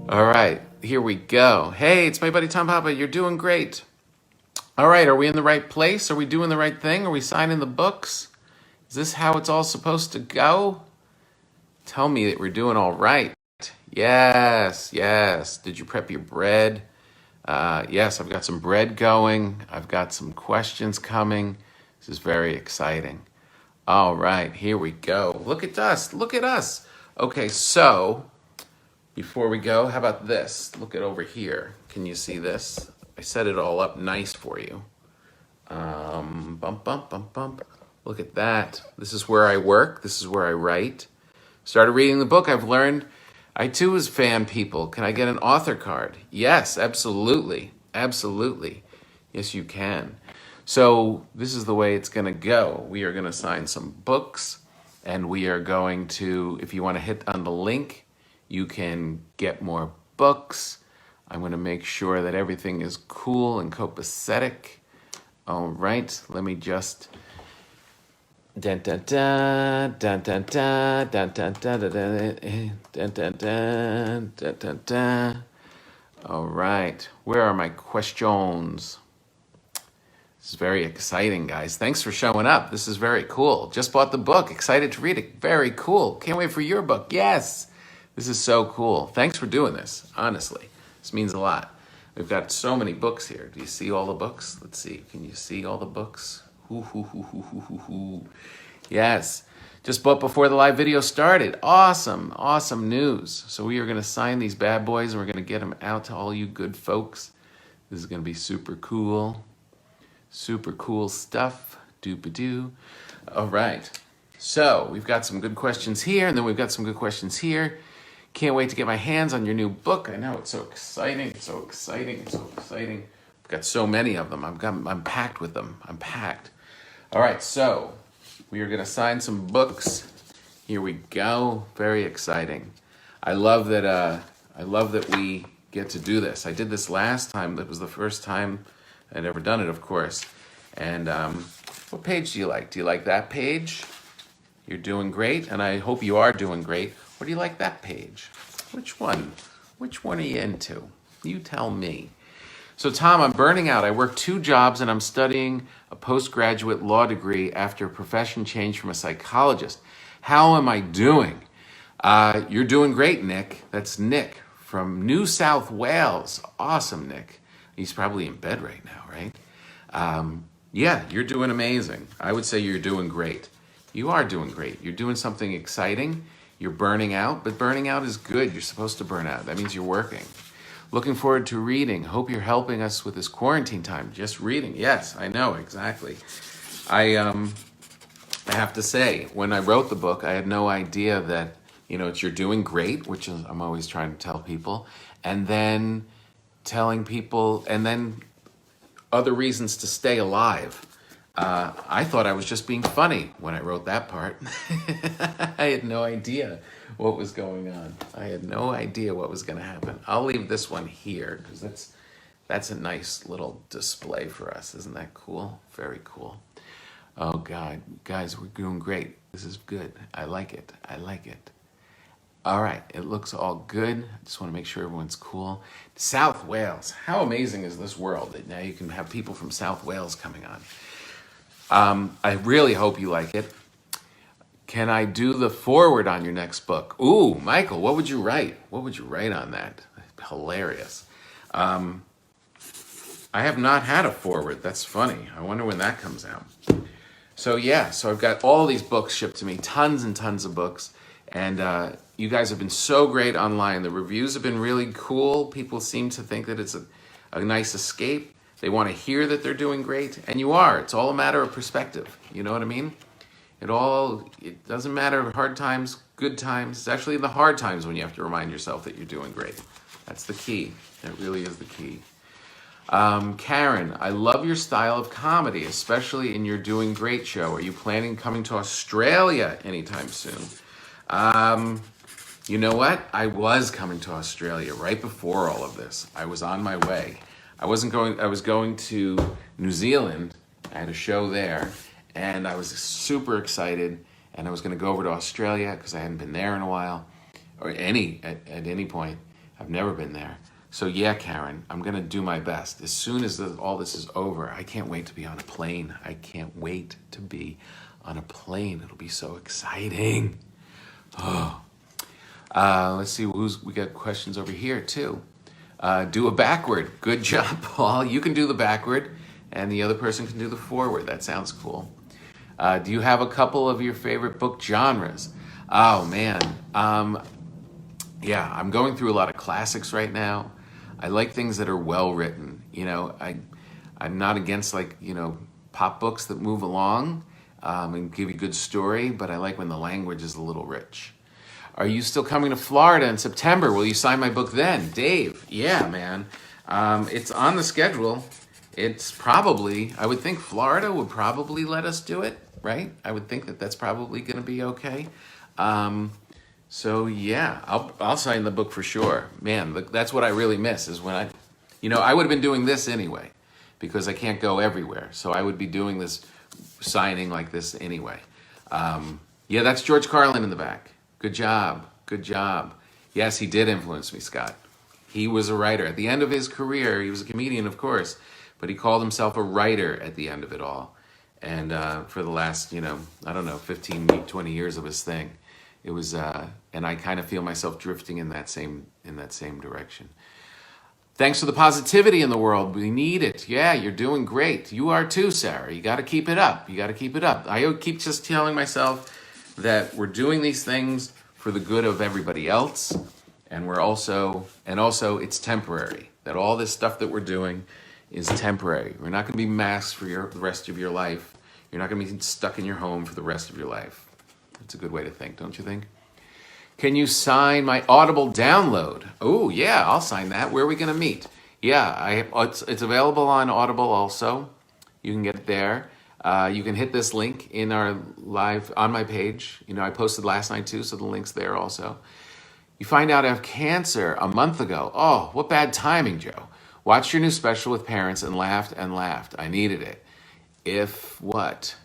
All right, here we go. Hey, it's my buddy Tom Papa. You're doing great. All right, are we in the right place? Are we doing the right thing? Are we signing the books? Is this how it's all supposed to go? Tell me that we're doing all right. Yes, yes. Did you prep your bread? Yes, I've got some bread going. I've got some questions coming. This is very exciting. All right, here we go. Look at us. Look at us. Okay, so before we go, how about this? Look at over here. Can you see this? I set it all up nice for you. Bump, bump, bump, bump. Look at that. This is where I work. This is where I write. Started reading the book. I've learned. I too was fan people. Can I get an author card? Yes, absolutely. Absolutely. Yes, you can. So this is the way it's going to go. We are going to sign some books, and we are going to, if you want to hit on the link, you can get more books. I'm going to make sure that everything is cool and copacetic. All right, let me just... Dun, dun, dun, dun, dun, dun, dun, dun, dun, dun, dun, dun, dun, dun, dun, dun. All right, where are my questions? This is very exciting, guys. Thanks for showing up. This is very cool. Just bought the book. Excited to read it. Very cool. Can't wait for your book. Yes. This is so cool. Thanks for doing this, honestly. This means a lot. We've got so many books here. Do you see all the books? Let's see. Can you see all the books? Yes. Just bought before the live video started. Awesome. Awesome news. So we are going to sign these bad boys and we're going to get them out to all you good folks. This is going to be super cool. Super cool stuff. Doop-a-doo. All right. So we've got some good questions here and then we've got some good questions here. Can't wait to get my hands on your new book. I know, it's so exciting. It's so exciting. It's so exciting. I've got so many of them. I'm packed with them. I'm packed. All right, so we are going to sign some books. Here we go. Very exciting. I love that we get to do this. I did this last time. That was the first time I'd ever done it, of course. And what page do you like? Do you like that page? You're doing great, and I hope you are doing great. Or do you like that page? Which one? Which one are you into? You tell me. So Tom, I'm burning out. I work 2 jobs and I'm studying a postgraduate law degree after a profession change from a psychologist. How am I doing? You're doing great, Nick. That's Nick from New South Wales. Awesome, Nick. He's probably in bed right now, right? Yeah, you're doing amazing. I would say you're doing great. You are doing great. You're doing something exciting. You're burning out, but burning out is good. You're supposed to burn out. That means you're working. Looking forward to reading. Hope you're helping us with this quarantine time. Just reading. Yes, I know, exactly. I have to say, when I wrote the book, I had no idea that, it's you're doing great, which is, I'm always trying to tell people, and then telling people, and then other reasons to stay alive. I thought I was just being funny when I wrote that part. I had no idea what was going on. I had no idea what was going to happen. I'll leave this one here because that's a nice little display for us. Isn't that cool? Very cool. Oh, God. Guys, we're doing great. This is good. I like it. I like it. All right. It looks all good. I just want to make sure everyone's cool. South Wales. How amazing is this world that now you can have people from South Wales coming on? I really hope you like it. Can I do the foreword on your next book? Ooh, Michael, what would you write? What would you write on that? Hilarious. I have not had a foreword. That's funny. I wonder when that comes out. So yeah, so I've got all these books shipped to me, tons and tons of books. And you guys have been so great online. The reviews have been really cool. People seem to think that it's a nice escape. They want to hear that they're doing great, and you are. It's all a matter of perspective. You know what I mean? It doesn't matter hard times, good times. It's actually the hard times when you have to remind yourself that you're doing great. That's the key. That really is the key. Karen, I love your style of comedy, especially in your Doing Great show. Are you planning coming to Australia anytime soon? You know what? I was coming to Australia right before all of this. I was on my way. I was going to New Zealand. I had a show there, and I was super excited, and I was going to go over to Australia because I hadn't been there in a while, or at any point. I've never been there. So yeah, Karen, I'm gonna do my best. As soon as all this is over, I can't wait to be on a plane. I can't wait to be on a plane. It'll be so exciting. Oh. Let's see, we got questions over here too. Do a backward. Good job, Paul. You can do the backward, and the other person can do the forward. That sounds cool. Do you have a couple of your favorite book genres? Oh man, yeah, I'm going through a lot of classics right now. I like things that are well written. You know, I'm not against like, you know, pop books that move along and give you a good story, but I like when the language is a little rich. Are you still coming to Florida in September? Will you sign my book then? Dave, yeah, man. It's on the schedule. It's probably, I would think Florida would probably let us do it, right? I would think that that's probably going to be okay. So yeah, I'll sign the book for sure. Man, that's what I really miss is when I would have been doing this anyway because I can't go everywhere. So I would be doing this signing like this anyway. Yeah, that's George Carlin in the back. Good job. Good job. Yes, he did influence me, Scott. He was a writer. At the end of his career, he was a comedian, of course, but he called himself a writer at the end of it all. And for the last, 15, 20 years of his thing. It was, and I kind of feel myself drifting in that same direction. Thanks for the positivity in the world. We need it. Yeah, you're doing great. You are too, Sarah. You got to keep it up. You got to keep it up. I keep just telling myself that we're doing these things for the good of everybody else, and also it's temporary. That all this stuff that we're doing is temporary. We're not going to be masked for the rest of your life. You're not going to be stuck in your home for the rest of your life. That's a good way to think, don't you think? Can you sign my Audible download? Oh, yeah, I'll sign that. Where are we going to meet? Yeah, it's available on Audible also. You can get it there. You can hit this link in our live on my page. I posted last night too, so the link's there also. You find out I have cancer a month ago. Oh, what bad timing, Joe. Watched your new special with parents and laughed and laughed. I needed it. If what?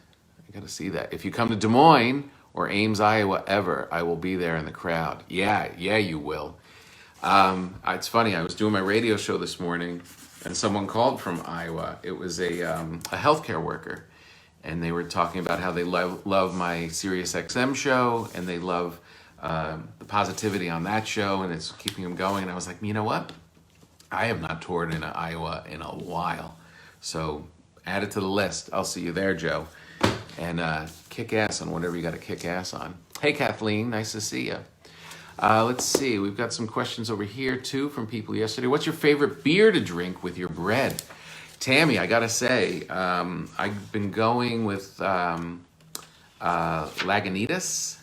I got to see that. If you come to Des Moines or Ames, Iowa, ever, I will be there in the crowd. Yeah, you will. It's funny, I was doing my radio show this morning, and someone called from Iowa. It was a healthcare worker, and they were talking about how they love my Sirius XM show, and they love the positivity on that show, and it's keeping them going. And I was like, you know what? I have not toured in Iowa in a while, so add it to the list. I'll see you there, Joe. And kick ass on whatever you got to kick ass on. Hey, Kathleen, nice to see you. Let's see, we've got some questions over here too from people yesterday. What's your favorite beer to drink with your bread? Tammy, I gotta say, I've been going with Lagunitas,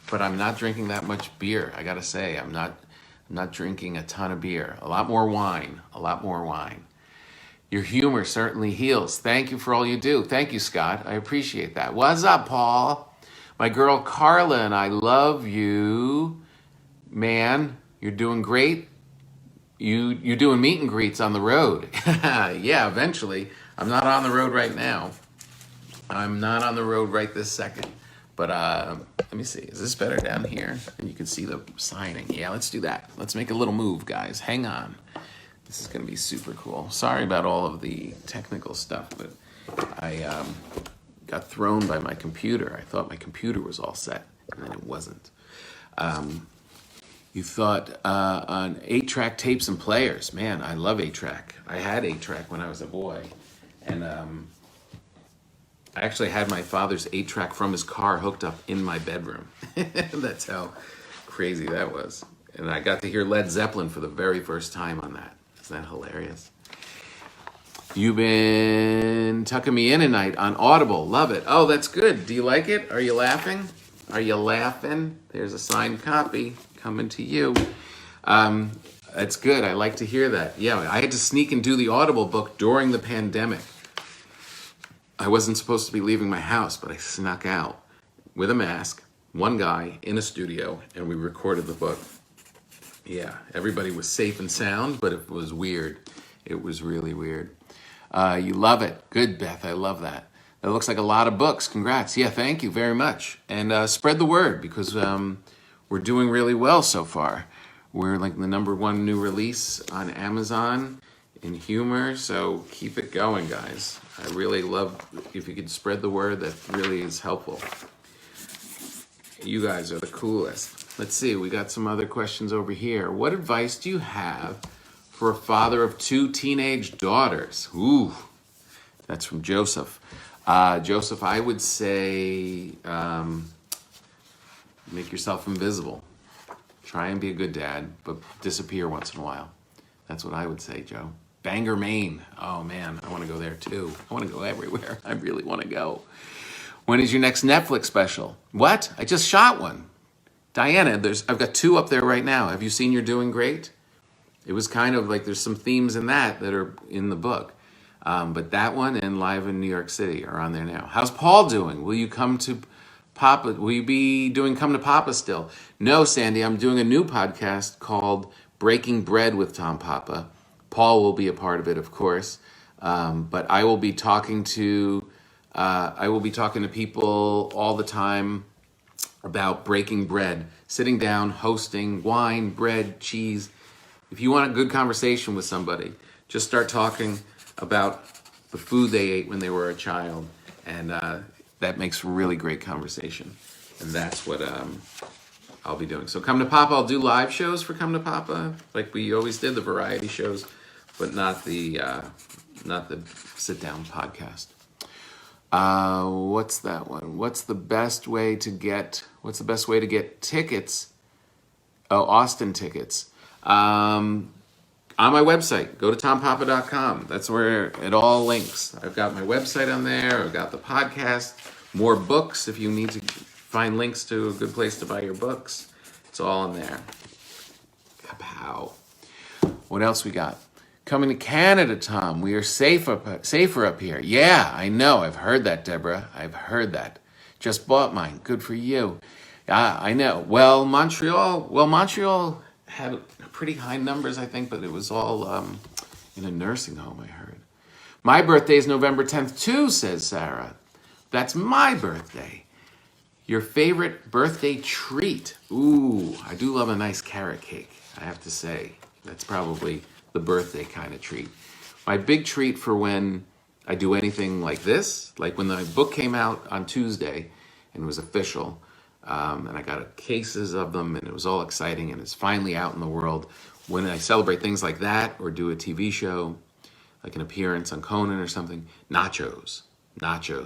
but I'm not drinking that much beer. I gotta say, I'm not drinking a ton of beer. A lot more wine. Your humor certainly heals. Thank you for all you do. Thank you, Scott. I appreciate that. What's up, Paul? My girl Carla and I love you. Man, you're doing great. You're doing meet and greets on the road. Yeah, eventually. I'm not on the road right now. I'm not on the road right this second. But let me see. Is this better down here? And you can see the signing. Yeah, let's do that. Let's make a little move, guys. Hang on. This is going to be super cool. Sorry about all of the technical stuff, but I got thrown by my computer. I thought my computer was all set, and then it wasn't. You thought on 8-track tapes and players. Man, I love 8-track. I had 8-track when I was a boy, and I actually had my father's 8-track from his car hooked up in my bedroom. That's how crazy that was. And I got to hear Led Zeppelin for the very first time on that. Isn't that hilarious? You've been tucking me in at night on Audible. Love it. Oh, that's good. Do you like it? Are you laughing? There's a signed copy coming to you. That's good. I like to hear that. Yeah, I had to sneak and do the Audible book during the pandemic. I wasn't supposed to be leaving my house, but I snuck out with a mask, one guy in a studio, and we recorded the book. Yeah, everybody was safe and sound, but it was weird. It was really weird. You love it. Good, Beth. I love that. That looks like a lot of books. Congrats. Yeah, thank you very much. And spread the word because we're doing really well so far. We're like the #1 new release on Amazon in humor, so keep it going, guys. I really love if you could spread the word. That really is helpful. You guys are the coolest. Let's see, we got some other questions over here. What advice do you have for a father of 2 teenage daughters? Ooh, that's from Joseph. Joseph, I would say make yourself invisible. Try and be a good dad, but disappear once in a while. That's what I would say, Joe. Bangor, Maine. Oh man, I want to go there too. I want to go everywhere. I really want to go. When is your next Netflix special? What? I just shot one. Diana, I've got 2 up there right now. Have you seen You're Doing Great? It was kind of like there's some themes in that are in the book. But that one and Live in New York City are on there now. How's Paul doing? Will you come to Papa? Will you be doing Come to Papa still? No, Sandy, I'm doing a new podcast called Breaking Bread with Tom Papa. Paul will be a part of it, of course. But I will be talking to people all the time about breaking bread, sitting down, hosting, wine, bread, cheese. If you want a good conversation with somebody, just start talking about the food they ate when they were a child. And that makes really great conversation. And that's what I'll be doing. So Come to Papa, I'll do live shows for Come to Papa, like we always did, the variety shows, but not the sit-down podcast. What's that one? What's the best way to get tickets? Oh, Austin tickets. On my website, go to tompapa.com. That's where it all links. I've got my website on there. I've got the podcast, more books if you need to find links to a good place to buy your books. It's all in there. Kapow. What else we got? Coming to Canada, Tom. We are safer up here. Yeah, I know. I've heard that, Deborah. I've heard that. Just bought mine. Good for you. I know. Well, Montreal had pretty high numbers, I think, but it was all in a nursing home, I heard. My birthday is November 10th, too, says Sarah. That's my birthday. Your favorite birthday treat? Ooh, I do love a nice carrot cake, I have to say. That's probably the birthday kind of treat. My big treat for when I do anything like this, like when the book came out on Tuesday and it was official, and I got cases of them and it was all exciting and it's finally out in the world. When I celebrate things like that or do a TV show, like an appearance on Conan or something, nachos,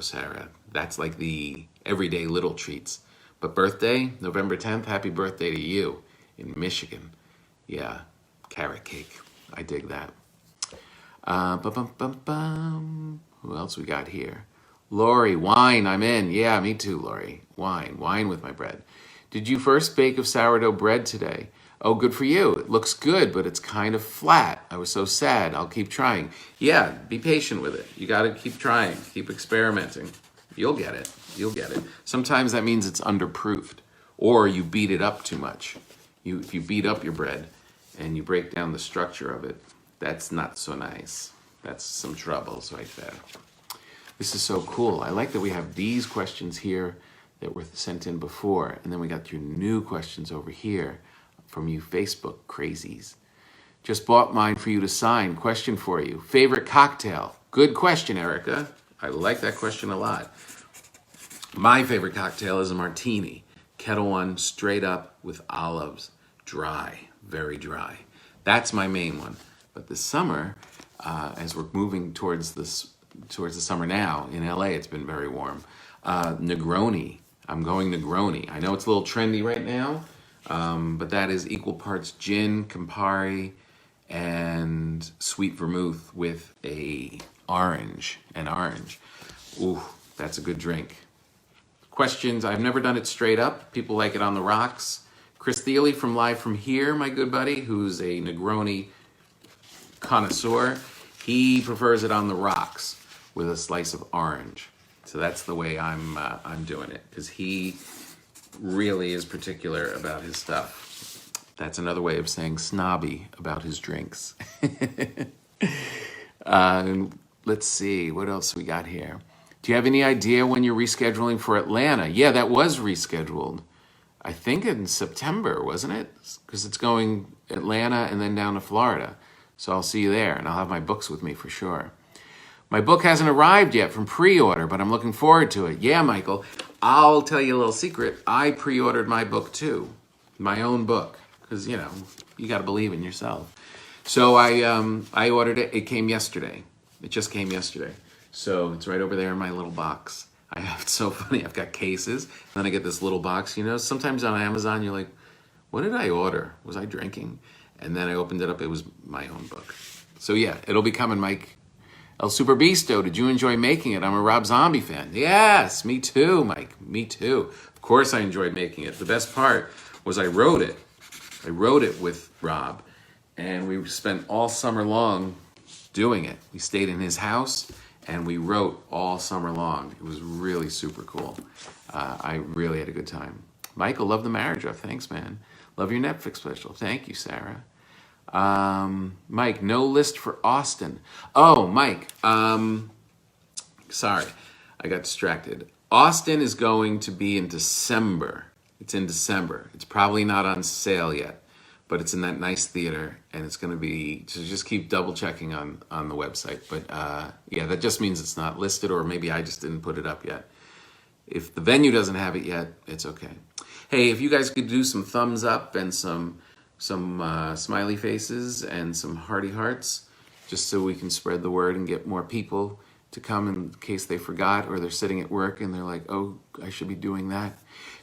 Sarah. That's like the everyday little treats. But birthday, November 10th, happy birthday to you in Michigan. Yeah, carrot cake. I dig that. Who else we got here? Lori, wine, I'm in. Yeah, me too, Lori. Wine with my bread. Did you first bake of sourdough bread today? Oh, good for you. It looks good, but it's kind of flat. I was so sad. I'll keep trying. Yeah, be patient with it. You got to keep trying. Keep experimenting. You'll get it. Sometimes that means it's underproofed, or you beat it up too much. If you beat up your bread and you break down the structure of it, that's not so nice. That's some troubles right there. This is so cool. I like that we have these questions here that were sent in before, and then we got your new questions over here from you Facebook crazies. Just bought mine for you to sign. Question for you. Favorite cocktail? Good question, Erica. I like that question a lot. My favorite cocktail is a martini. Kettle One, straight up with olives. Dry, very dry. That's my main one. But this summer, as we're moving towards the summer now, in LA it's been very warm. Negroni. I'm going Negroni. I know it's a little trendy right now, but that is equal parts gin, Campari, and sweet vermouth with an orange. Ooh, that's a good drink. Questions? I've never done it straight up. People like it on the rocks. Chris Thiele from Live From Here, my good buddy, who's a Negroni connoisseur, he prefers it on the rocks with a slice of orange. So that's the way I'm doing it, because he really is particular about his stuff. That's another way of saying snobby about his drinks. Let's see, what else we got here? Do you have any idea when you're rescheduling for Atlanta? Yeah, that was rescheduled. I think in September, wasn't it? Because it's going Atlanta and then down to Florida. So I'll see you there, and I'll have my books with me for sure. My book hasn't arrived yet from pre-order, but I'm looking forward to it. Yeah, Michael, I'll tell you a little secret. I pre-ordered my book too, my own book, because, you know, you got to believe in yourself. So I ordered it. It came yesterday. It just came yesterday. So it's right over there in my little box. It's so funny. I've got cases, and then I get this little box. You know, sometimes on Amazon, you're like, what did I order? Was I drinking? And then I opened it up. It was my own book. So yeah, it'll be coming, Mike. El Super Beasto, did you enjoy making it? I'm a Rob Zombie fan. Yes, me too, Mike. Me too. Of course I enjoyed making it. The best part was I wrote it. I wrote it with Rob, and we spent all summer long doing it. We stayed in his house, and we wrote all summer long. It was really super cool. I really had a good time. Michael, love the marriage of. Thanks, man. Love your Netflix special. Thank you, Sarah. Mike, no list for Austin. Oh, Mike, sorry, I got distracted. Austin is going to be in December. It's in December. It's probably not on sale yet, but it's in that nice theater, and it's going to be, so just keep double checking on the website. But yeah, that just means it's not listed, or maybe I just didn't put it up yet. If the venue doesn't have it yet, it's okay. Hey, if you guys could do some thumbs up and some smiley faces and some hearty hearts, just so we can spread the word and get more people to come in case they forgot, or they're sitting at work and they're like, oh, I should be doing that.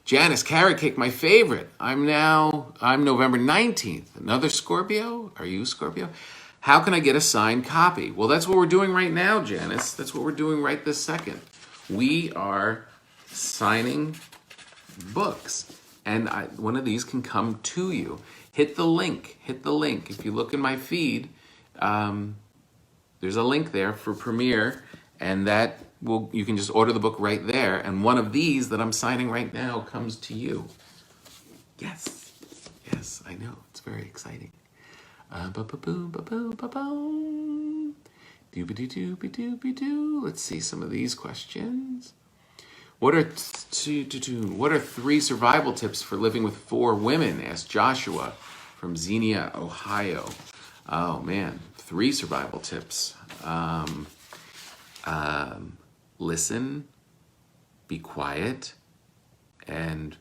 Janice, carrot cake, my favorite. I'm November 19th. Another Scorpio? Are you Scorpio? How can I get a signed copy? Well, that's what we're doing right now, Janice. That's what we're doing right this second. We are signing books, and one of these can come to you. Hit the link. Hit the link. If you look in my feed, there's a link there for Premiere, and you can just order the book right there. And one of these that I'm signing right now comes to you. Yes, yes, I know. It's very exciting. Doobie-doo-doobie-doo-be-doo. Let's see some of these questions. What are 3 survival tips for living with 4 women? Asked Joshua from Xenia, Ohio. Oh man, 3 survival tips. Listen, be quiet, and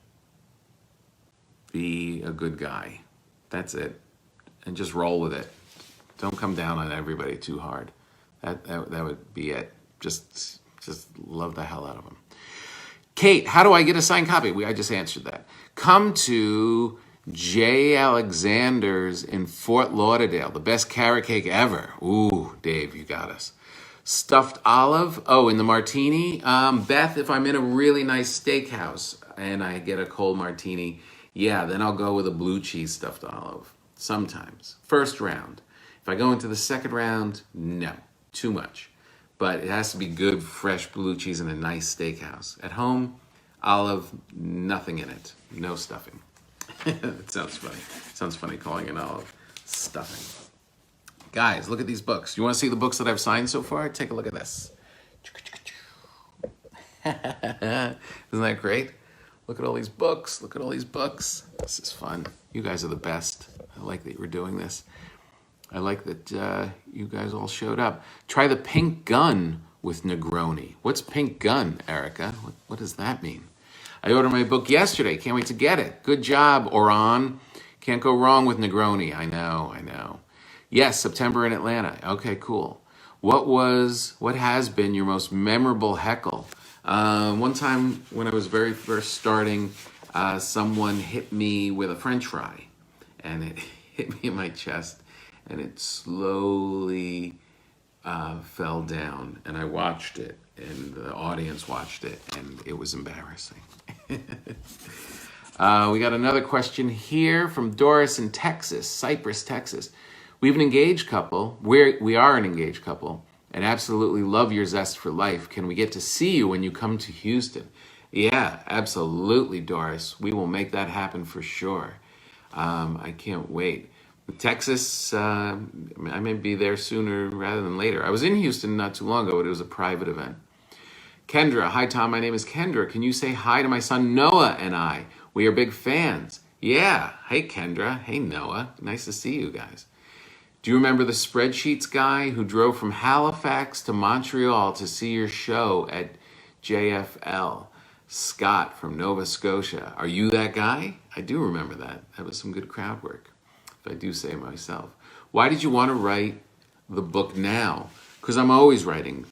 be a good guy. That's it. And just roll with it. Don't come down on everybody too hard. That would be it. Just love the hell out of them. Kate, how do I get a signed copy? I just answered that. Come to J. Alexander's in Fort Lauderdale. The best carrot cake ever. Ooh, Dave, you got us. Stuffed olive. Oh, in the martini. Beth, if I'm in a really nice steakhouse and I get a cold martini, yeah, then I'll go with a blue cheese stuffed olive. Sometimes. First round. If I go into the second round, no, too much. But it has to be good, fresh blue cheese in a nice steakhouse. At home, olive, nothing in it. No stuffing. It sounds funny. Sounds funny calling an olive stuffing. Guys, look at these books. You want to see the books that I've signed so far? Take a look at this. Isn't that great? Look at all these books. Look at all these books. This is fun. You guys are the best. I like that we're doing this. I like that you guys all showed up. Try the pink gun with Negroni. What's pink gun, Erica? What does that mean? I ordered my book yesterday. Can't wait to get it. Good job, Oran. Can't go wrong with Negroni. I know. Yes, September in Atlanta. Okay, cool. What has been your most memorable heckle? One time when I was very first starting, someone hit me with a French fry, and it hit me in my chest. And it slowly fell down, and I watched it, and the audience watched it, and it was embarrassing. We got another question here from Doris in Texas, Cypress, Texas. We have an engaged couple. We are an engaged couple, and absolutely love your zest for life. Can we get to see you when you come to Houston? Yeah, absolutely, Doris. We will make that happen for sure. I can't wait. Texas, I may be there sooner rather than later. I was in Houston not too long ago, but it was a private event. Kendra, hi Tom, my name is Kendra. Can you say hi to my son Noah and I? We are big fans. Yeah. Hey, Kendra. Hey, Noah. Nice to see you guys. Do you remember the spreadsheets guy who drove from Halifax to Montreal to see your show at JFL? Scott from Nova Scotia. Are you that guy? I do remember that. That was some good crowd work, if I do say myself. Why did you want to write the book now? Because I'm always writing.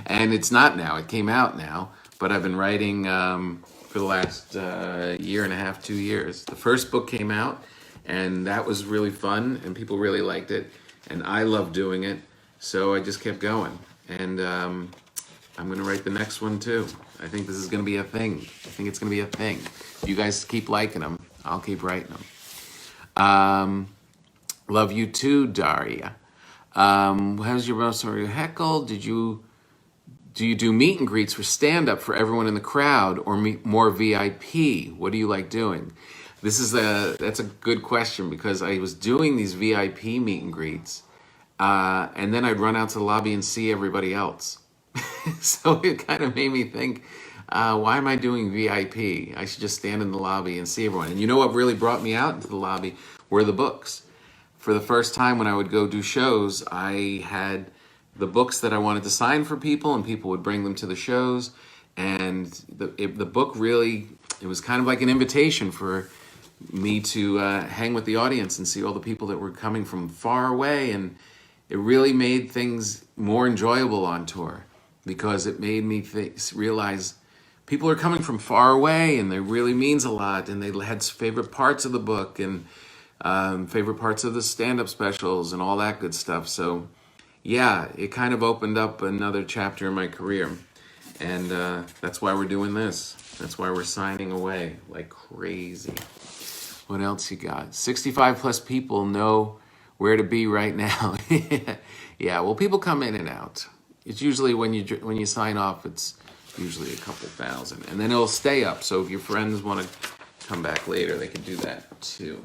And it's not now. It came out now. But I've been writing for the last year and a half, 2 years. The first book came out, and that was really fun, and people really liked it. And I love doing it. So I just kept going. And I'm going to write the next one too. I think this is going to be a thing. I think it's going to be a thing. If you guys keep liking them, I'll keep writing them. Love you too, Daria. How's your most Heckle? Do you do meet and greets for stand-up for everyone in the crowd, or more VIP? What do you like doing? That's a good question, because I was doing these VIP meet and greets, and then I'd run out to the lobby and see everybody else. So it kind of made me think, why am I doing VIP? I should just stand in the lobby and see everyone. And you know what really brought me out into the lobby were the books. For the first time when I would go do shows, I had the books that I wanted to sign for people, and people would bring them to the shows. And the book really, it was kind of like an invitation for me to hang with the audience and see all the people that were coming from far away. And it really made things more enjoyable on tour, because it made me realize people are coming from far away, and it really means a lot. And they had favorite parts of the book, and favorite parts of the stand-up specials and all that good stuff. So yeah, it kind of opened up another chapter in my career. And that's why we're doing this. That's why we're signing away like crazy. What else you got? 65 plus people know where to be right now. Yeah, well, people come in and out. It's usually when you sign off, it's usually a couple thousand. And then it'll stay up. So if your friends want to come back later, they can do that too.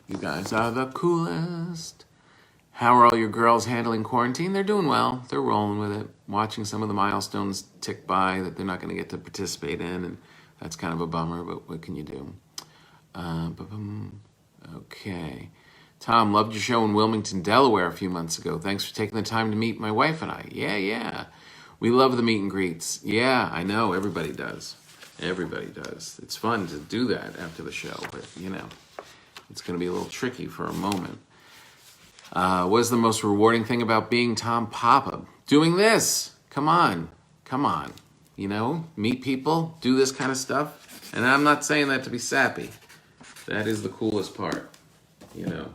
You guys are the coolest. How are all your girls handling quarantine? They're doing well. They're rolling with it. Watching some of the milestones tick by that they're not going to get to participate in, and that's kind of a bummer, but what can you do? Okay. Tom, loved your show in Wilmington, Delaware a few months ago. Thanks for taking the time to meet my wife and I. Yeah. We love the meet and greets. Yeah, I know. Everybody does. Everybody does. It's fun to do that after the show, but it's going to be a little tricky for a moment. What is the most rewarding thing about being Tom Papa? Doing this. Come on. Meet people, do this kind of stuff. And I'm not saying that to be sappy. That is the coolest part. A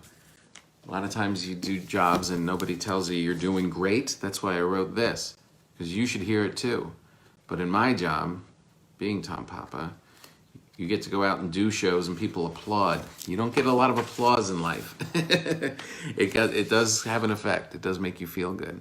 lot of times you do jobs and nobody tells you you're doing great. That's why I wrote this, because you should hear it too. But in my job, being Tom Papa, you get to go out and do shows and people applaud. You don't get a lot of applause in life. It does have an effect. It does make you feel good.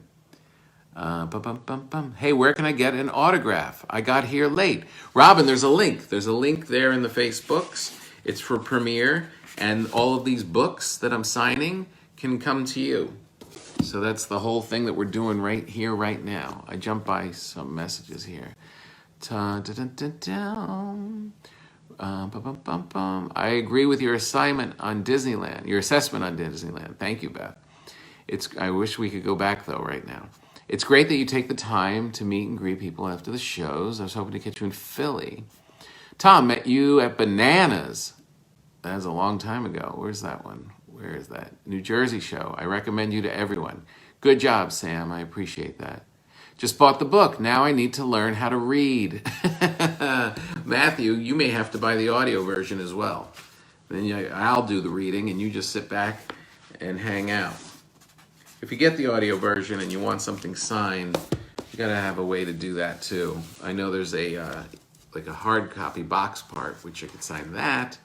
Hey, where can I get an autograph? I got here late. Robin, there's a link. There's a link there in the Facebooks. It's for Premiere, and all of these books that I'm signing can come to you. So that's the whole thing that we're doing right here, right now. I jumped by some messages here. I agree with your assignment on Disneyland, your assessment on Disneyland. Thank you, Beth. I wish we could go back, though, right now. It's great that you take the time to meet and greet people after the shows. I was hoping to catch you in Philly. Tom, met you at Bananas. That was a long time ago. Where's that one? Where is that? New Jersey show. I recommend you to everyone. Good job, Sam. I appreciate that. Just bought the book. Now I need to learn how to read. Matthew, you may have to buy the audio version as well. Then I'll do the reading and you just sit back and hang out. If you get the audio version and you want something signed, you gotta have a way to do that too. I know there's a hard copy box part, which you could sign that.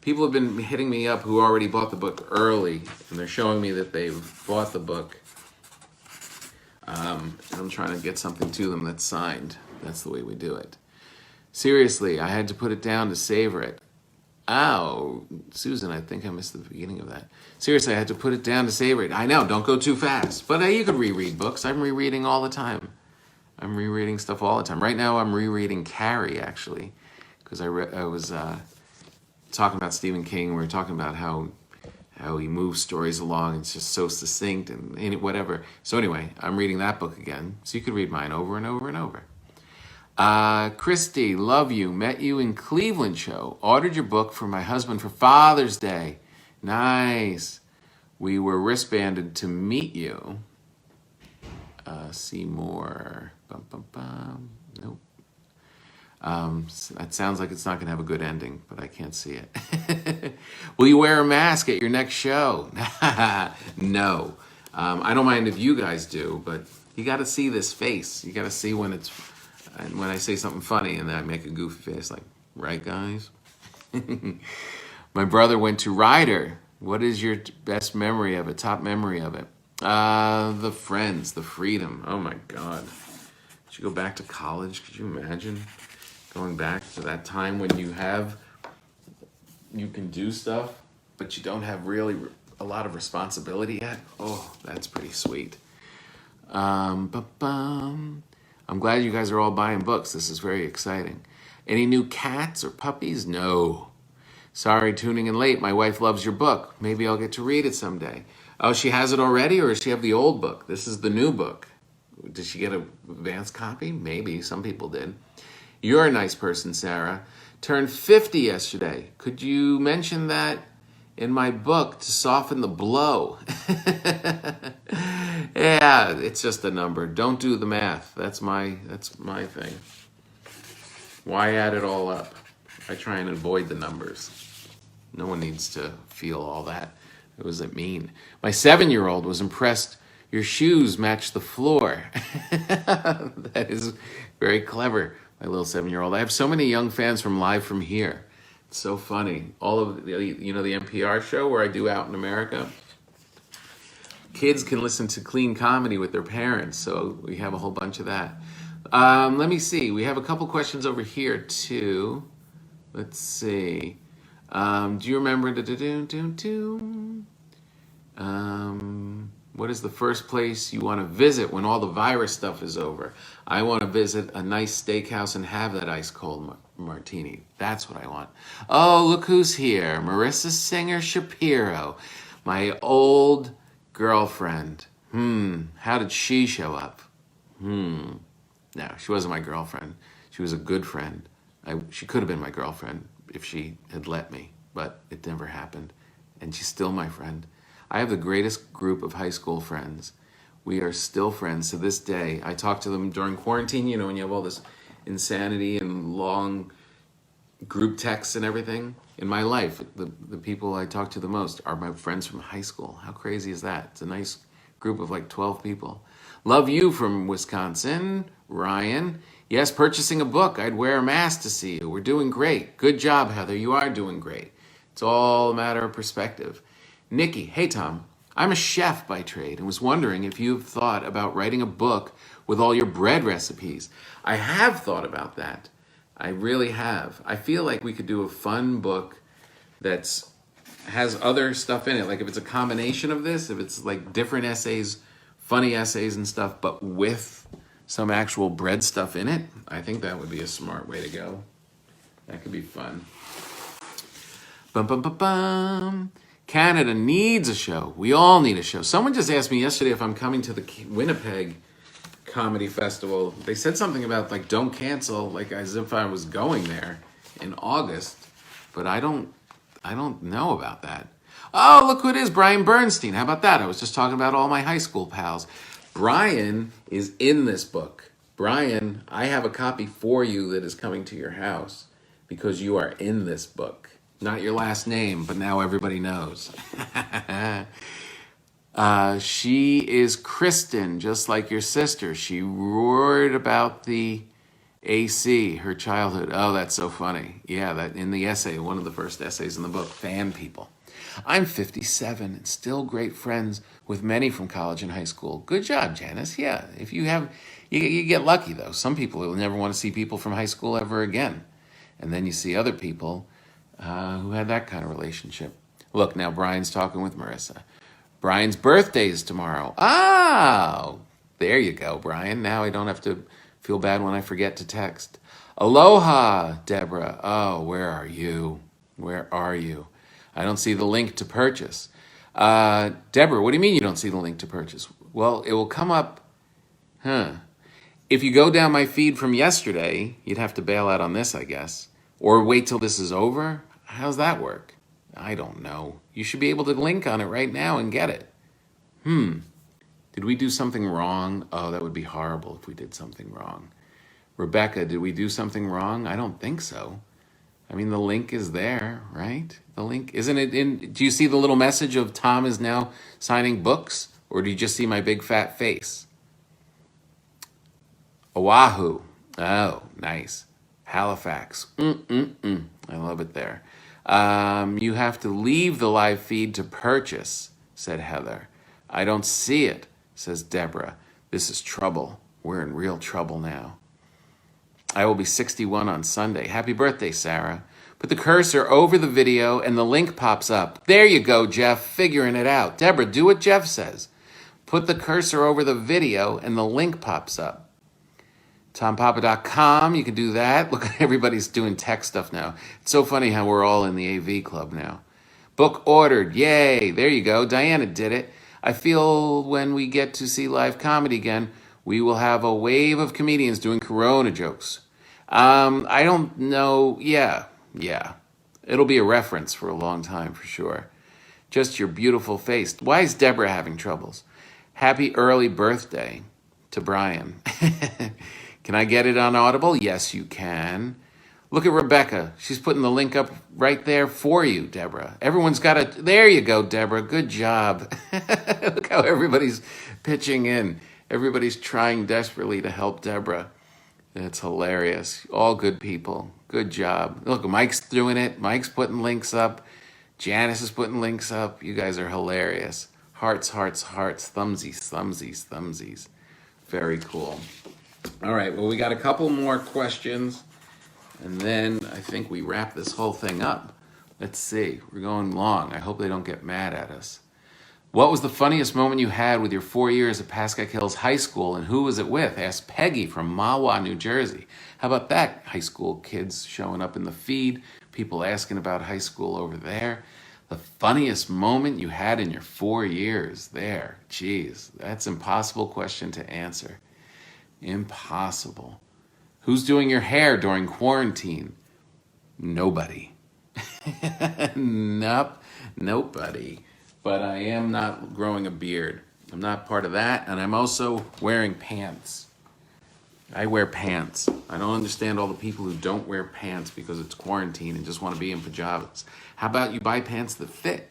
People have been hitting me up who already bought the book early, and they're showing me that they've bought the book. I'm trying to get something to them that's signed. That's the way we do it. Seriously, I had to put it down to savor it. Oh, Susan, I think I missed the beginning of that. Seriously, I had to put it down to savor it. I know, don't go too fast. But you could reread books. I'm rereading all the time. I'm rereading stuff all the time. Right now I'm rereading Carrie, actually, because I was talking about Stephen King. We were talking about how he moves stories along. It's just so succinct and whatever. So anyway, I'm reading that book again. So you could read mine over and over and over. Christy, love you. Met you in Cleveland show. Ordered your book for my husband for Father's Day. Nice. We were wristbanded to meet you. See more. Bum, bum, bum. Nope. That sounds like it's not going to have a good ending, but I can't see it. Will you wear a mask at your next show? No. I don't mind if you guys do, but you got to see this face. You got to see when I say something funny and then I make a goofy face, like, right, guys? My brother went to Ryder. What is your best memory of it? Top memory of it? The friends, the freedom. Oh my God. Did you go back to college? Could you imagine going back to that time when you can do stuff, but you don't have really a lot of responsibility yet? Oh, that's pretty sweet. I'm glad you guys are all buying books. This is very exciting. Any new cats or puppies? No. Sorry, tuning in late. My wife loves your book. Maybe I'll get to read it someday. Oh, she has it already, or does she have the old book? This is the new book. Did she get an advanced copy? Maybe. Some people did. You're a nice person, Sarah. Turned 50 yesterday. Could you mention that in my book to soften the blow? Yeah, it's just a number. Don't do the math. That's my thing. Why add it all up? I try and avoid the numbers. No one needs to feel all that. What does it mean? My 7-year-old was impressed. Your shoes match the floor. That is very clever, my little 7-year-old. I have so many young fans from Live From Here. It's so funny. All of the NPR show where I do Out in America. Kids can listen to clean comedy with their parents, so we have a whole bunch of that. Let me see. We have a couple questions over here too. Let's see. Do you remember? What is the first place you want to visit when all the virus stuff is over? I want to visit a nice steakhouse and have that ice cold martini. That's what I want. Oh, look who's here. Marissa Singer Shapiro, my old girlfriend. How did she show up? No, she wasn't my girlfriend. She was a good friend. She could have been my girlfriend if she had let me, but it never happened. And she's still my friend. I have the greatest group of high school friends. We are still friends to this day. I talk to them during quarantine, when you have all this insanity and long group texts and everything. In my life, the people I talk to the most are my friends from high school. How crazy is that? It's a nice group of like 12 people. Love you from Wisconsin, Ryan. Yes, purchasing a book. I'd wear a mask to see you. We're doing great. Good job, Heather. You are doing great. It's all a matter of perspective. Nikki, hey Tom, I'm a chef by trade and was wondering if you've thought about writing a book with all your bread recipes. I have thought about that. I really have. I feel like we could do a fun book that has other stuff in it. Like if it's a combination of this, if it's like different essays, funny essays and stuff, but with some actual bread stuff in it, I think that would be a smart way to go. That could be fun. Bum, bum, bum, bum. Canada needs a show. We all need a show. Someone just asked me yesterday if I'm coming to the Winnipeg Comedy Festival. They said something about like don't cancel, like as if I was going there in August, but I don't know about that. Oh, look who it is, Brian Bernstein. How about that? I was just talking about all my high school pals. Brian is in this book. Brian, I have a copy for you that is coming to your house because you are in this book. Not your last name, but now everybody knows. She is Kristen, just like your sister. She roared about the AC, her childhood. Oh, that's so funny. Yeah, that in the essay, one of the first essays in the book, Fan People. I'm 57 and still great friends with many from college and high school. Good job, Janice. Yeah, if you have, you get lucky though. Some people will never want to see people from high school ever again. And then you see other people who had that kind of relationship. Look, now Brian's talking with Marissa. Brian's birthday is tomorrow. Oh, there you go, Brian. Now I don't have to Feel bad when I forget to text. Aloha, Deborah. Oh, where are you? Where are you? I don't see the link to purchase. Deborah, what do you mean you don't see the link to purchase? Well, it will come up, If you go down my feed from yesterday, you'd have to bail out on this, I guess. Or wait till this is over? How's that work? I don't know. You should be able to link on it right now and get it. Did we do something wrong? Oh, that would be horrible if we did something wrong. Rebecca, did we do something wrong? I don't think so. I mean, the link is there, right? The link, isn't it in, do you see the little message of Tom is now signing books? Or do you just see my big fat face? Oahu. Oh, nice. Halifax. I love it there. You have to leave the live feed to purchase, said Heather. I don't see it, says Deborah. This is trouble. We're in real trouble now. I will be 61 on Sunday. Happy birthday, Sarah. Put the cursor over the video and the link pops up. There you go, Jeff, figuring it out. Deborah, do what Jeff says. Put the cursor over the video and the link pops up. TomPapa.com, you can do that. Look, everybody's doing tech stuff now. It's so funny how we're all in the AV club now. Book ordered, yay, there you go. Diana did it. I feel when we get to see live comedy again, we will have a wave of comedians doing Corona jokes. I don't know, yeah. It'll be a reference for a long time for sure. Just your beautiful face. Why is Deborah having troubles? Happy early birthday to Brian. Can I get it on Audible? Yes, you can. Look at Rebecca. She's putting the link up right there for you, Deborah. Everyone's got it. There you go, Deborah. Good job. Look how everybody's pitching in. Everybody's trying desperately to help Deborah. It's hilarious. All good people. Good job. Look, Mike's doing it. Mike's putting links up. Janice is putting links up. You guys are hilarious. Hearts, hearts, hearts. Thumbsies, thumbsies, thumbsies. Very cool. All right, well, we got a couple more questions, and then I think we wrap this whole thing up. Let's see. We're going long. I hope they don't get mad at us. What was the funniest moment you had with your 4 years at Pasco Hills High School, and who was it with? Asked Peggy from Mahwah, New Jersey. How about that? High school kids showing up in the feed, people asking about high school over there. The funniest moment you had in your 4 years there. Geez, that's an impossible question to answer. Impossible. Who's doing your hair during quarantine? Nobody. Nope, nobody. But I am not growing a beard. I'm not part of that, and I'm also wearing pants. I wear pants. I don't understand all the people who don't wear pants because it's quarantine and just want to be in pajamas. How about you buy pants that fit?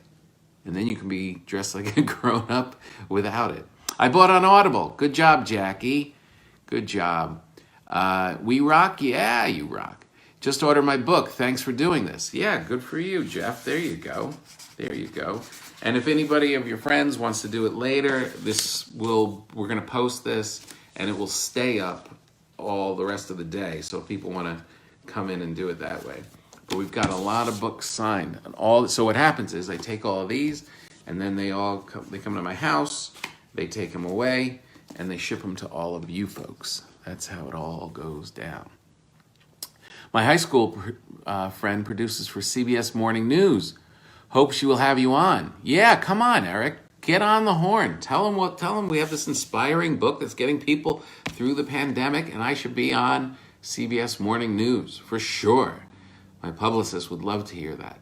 And then you can be dressed like a grown-up without it. I bought on Audible. Good job, Jackie. Good job. We rock? Yeah, you rock. Just ordered my book. Thanks for doing this. Yeah, good for you, Jeff. There you go. There you go. And if anybody of your friends wants to do it later, we're going to post this, and it will stay up all the rest of the day. So if people want to come in and do it that way. But we've got a lot of books signed. So what happens is I take all of these, and then they come to my house, they take them away, and they ship them to all of you folks. That's how it all goes down. My high school friend produces for CBS Morning News. Hope she will have you on. Yeah, come on, Eric. Get on the horn. Tell them we have this inspiring book that's getting people through the pandemic, and I should be on CBS Morning News for sure. My publicist would love to hear that.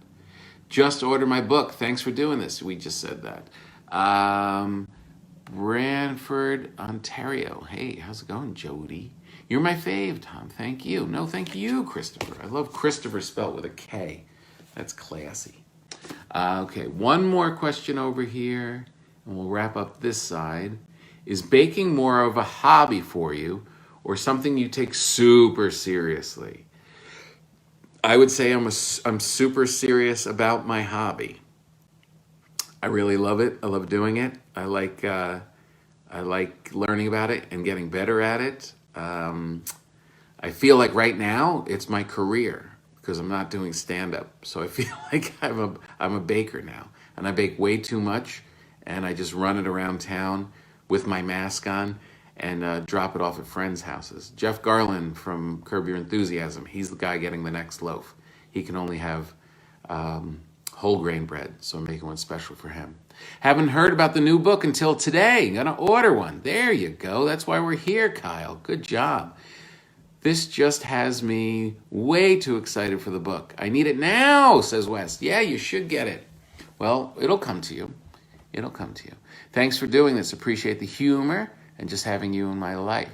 Just order my book. Thanks for doing this. We just said that. Brantford, Ontario. Hey, how's it going, Jody? You're my fave, Tom. Thank you. No, thank you, Christopher. I love Christopher spelled with a K. That's classy. Okay, one more question over here, and we'll wrap up this side. Is baking more of a hobby for you or something you take super seriously? I would say I'm super serious about my hobby. I really love it. I love doing it. I like learning about it and getting better at it. I feel like right now it's my career because I'm not doing stand-up. So I feel like I'm a baker now, and I bake way too much, and I just run it around town with my mask on, and drop it off at friends' houses. Jeff Garland from Curb Your Enthusiasm, he's the guy getting the next loaf. He can only have whole grain bread, so I'm making one special for him. Haven't heard about the new book until today. Gonna order one. There you go. That's why we're here, Kyle. Good job. This just has me way too excited for the book. I need it now, says Wes. Yeah, you should get it. Well, it'll come to you. It'll come to you. Thanks for doing this. Appreciate the humor and just having you in my life.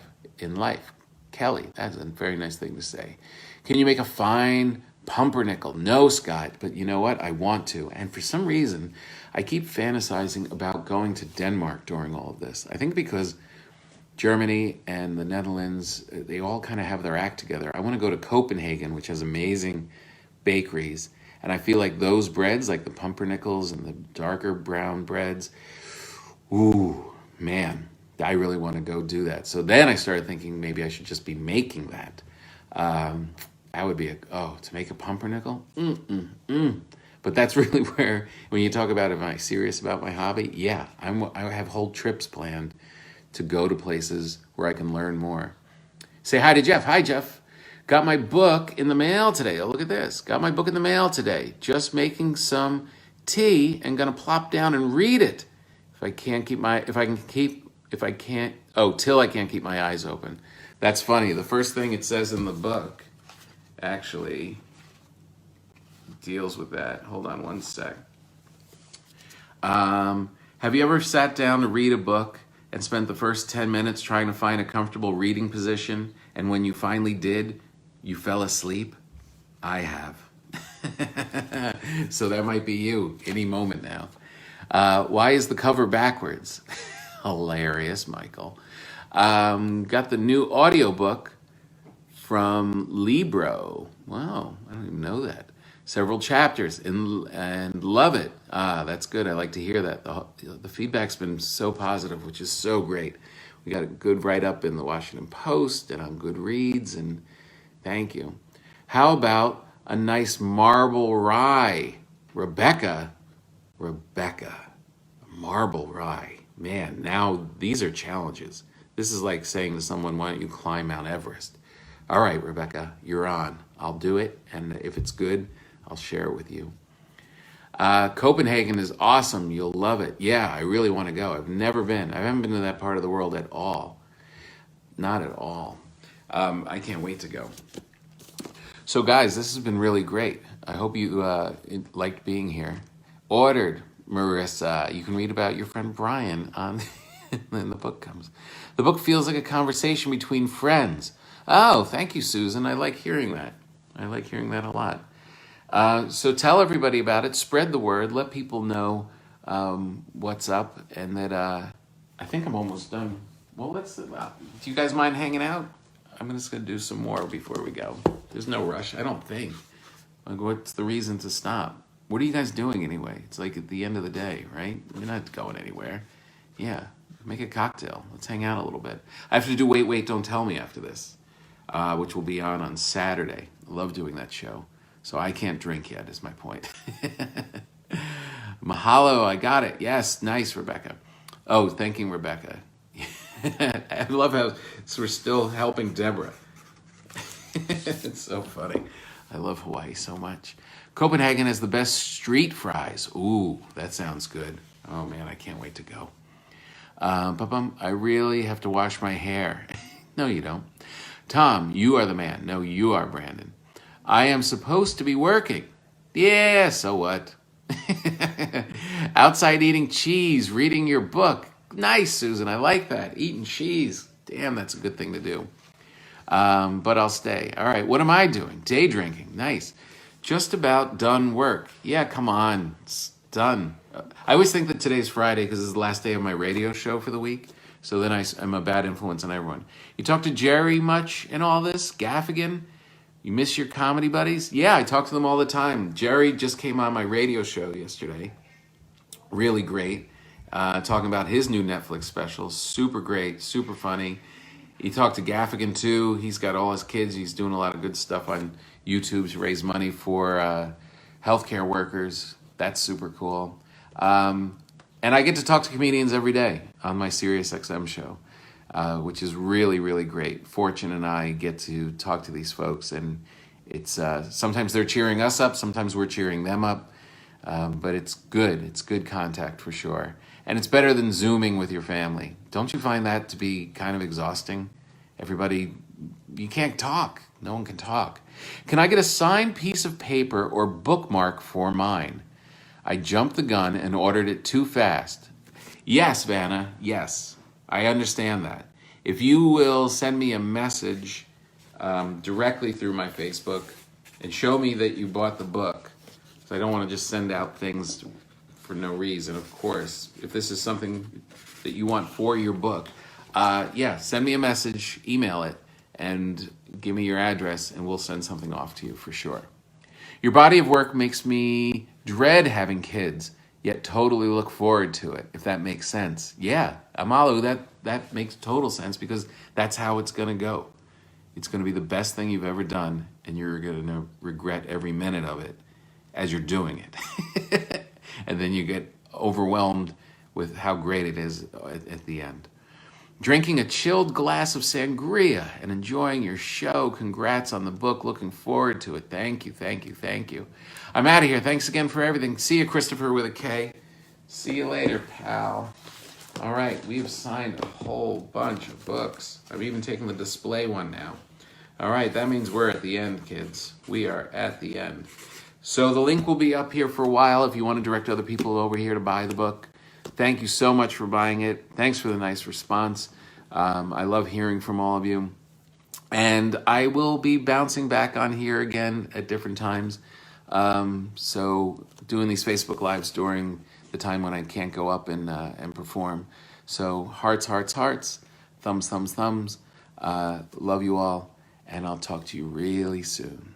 Kelly, that's a very nice thing to say. Can you make a fine pumpernickel? No, Scott, but you know what? I want to. And for some reason, I keep fantasizing about going to Denmark during all of this. I think because Germany and the Netherlands, they all kind of have their act together. I want to go to Copenhagen, which has amazing bakeries. And I feel like those breads, like the pumpernickels and the darker brown breads, ooh, man, I really want to go do that. So then I started thinking maybe I should just be making that. That would be to make a pumpernickel? But that's really where, when you talk about, am I serious about my hobby? Yeah, I have whole trips planned to go to places where I can learn more. Say hi to Jeff. Hi, Jeff. Got my book in the mail today. Oh, look at this. Got my book in the mail today. Just making some tea and gonna plop down and read it. Till I can't keep my eyes open. That's funny. The first thing it says in the book actually deals with that. Hold on one sec. Have you ever sat down to read a book and spent the first 10 minutes trying to find a comfortable reading position, and when you finally did, you fell asleep? I have. So that might be you any moment now. Why is the cover backwards? Hilarious, Michael. Got the new audiobook from Libro. Wow, I don't even know that. Several chapters and love it. That's good. I like to hear that. The feedback's been so positive, which is so great. We got a good write-up in the Washington Post and on Goodreads, and thank you. How about a nice marble rye? Rebecca, marble rye. Man, now these are challenges. This is like saying to someone, why don't you climb Mount Everest? All right, Rebecca, you're on. I'll do it, and if it's good, I'll share it with you. Copenhagen is awesome. You'll love it. Yeah, I really want to go. I've never been. I haven't been to that part of the world at all. Not at all. I can't wait to go. So, guys, this has been really great. I hope you liked being here. Ordered, Marissa. You can read about your friend Brian on when the book comes. The book feels like a conversation between friends. Oh, thank you, Susan. I like hearing that. I like hearing that a lot. So tell everybody about it. Spread the word. Let people know what's up. And that I think I'm almost done. Well, do you guys mind hanging out? I'm just going to do some more before we go. There's no rush, I don't think. Like, what's the reason to stop? What are you guys doing anyway? It's like at the end of the day, right? You're not going anywhere. Yeah, make a cocktail. Let's hang out a little bit. I have to do Wait, Don't Tell Me after this, which will be on Saturday. I love doing that show. So I can't drink yet, is my point. Mahalo, I got it. Yes, nice, Rebecca. Oh, thanking Rebecca. I love how we're still helping Deborah. It's so funny. I love Hawaii so much. Copenhagen has the best street fries. Ooh, that sounds good. Oh man, I can't wait to go. I really have to wash my hair. No, you don't. Tom, you are the man. No, you are Brandon. I am supposed to be working. Yeah, so what? Outside eating cheese, reading your book. Nice, Susan. I like that. Eating cheese. Damn, that's a good thing to do. But I'll stay. All right, what am I doing? Day drinking. Nice. Just about done work. Yeah, come on. It's done. I always think that today's Friday because it's the last day of my radio show for the week. So then I'm a bad influence on everyone. You talk to Jerry much in all this? Gaffigan? You miss your comedy buddies? Yeah, I talk to them all the time. Jerry just came on my radio show yesterday. Really great. Talking about his new Netflix special. Super great, super funny. He talked to Gaffigan too. He's got all his kids. He's doing a lot of good stuff on YouTube to raise money for healthcare workers. That's super cool. And I get to talk to comedians every day on my SiriusXM show. which is really, really great. Fortune and I get to talk to these folks, and it's sometimes they're cheering us up, sometimes we're cheering them up, but it's good. It's good contact for sure. And it's better than Zooming with your family. Don't you find that to be kind of exhausting? Everybody, you can't talk. No one can talk. Can I get a signed piece of paper or bookmark for mine? I jumped the gun and ordered it too fast. Yes, Vanna, yes. I understand that. If you will send me a message directly through my Facebook and show me that you bought the book, so I don't want to just send out things for no reason, of course. If this is something that you want for your book, yeah, send me a message, email it, and give me your address, and we'll send something off to you for sure. Your body of work makes me dread having kids, yet totally look forward to it, if that makes sense. Yeah, Amalu, that makes total sense, because that's how it's going to go. It's going to be the best thing you've ever done, and you're going to regret every minute of it as you're doing it. And then you get overwhelmed with how great it is at the end. Drinking a chilled glass of sangria and enjoying your show. Congrats on the book. Looking forward to it. Thank you, thank you, thank you. I'm out of here. Thanks again for everything. See you, Christopher with a K. See you later, pal. All right, we've signed a whole bunch of books. I've even taken the display one now. All right, that means we're at the end, kids. We are at the end. So the link will be up here for a while if you want to direct other people over here to buy the book. Thank you so much for buying it. Thanks for the nice response. I love hearing from all of you. And I will be bouncing back on here again at different times. So doing these Facebook Lives during the time when I can't go up and perform. So hearts, hearts, hearts. Thumbs, thumbs, thumbs. Love you all. And I'll talk to you really soon.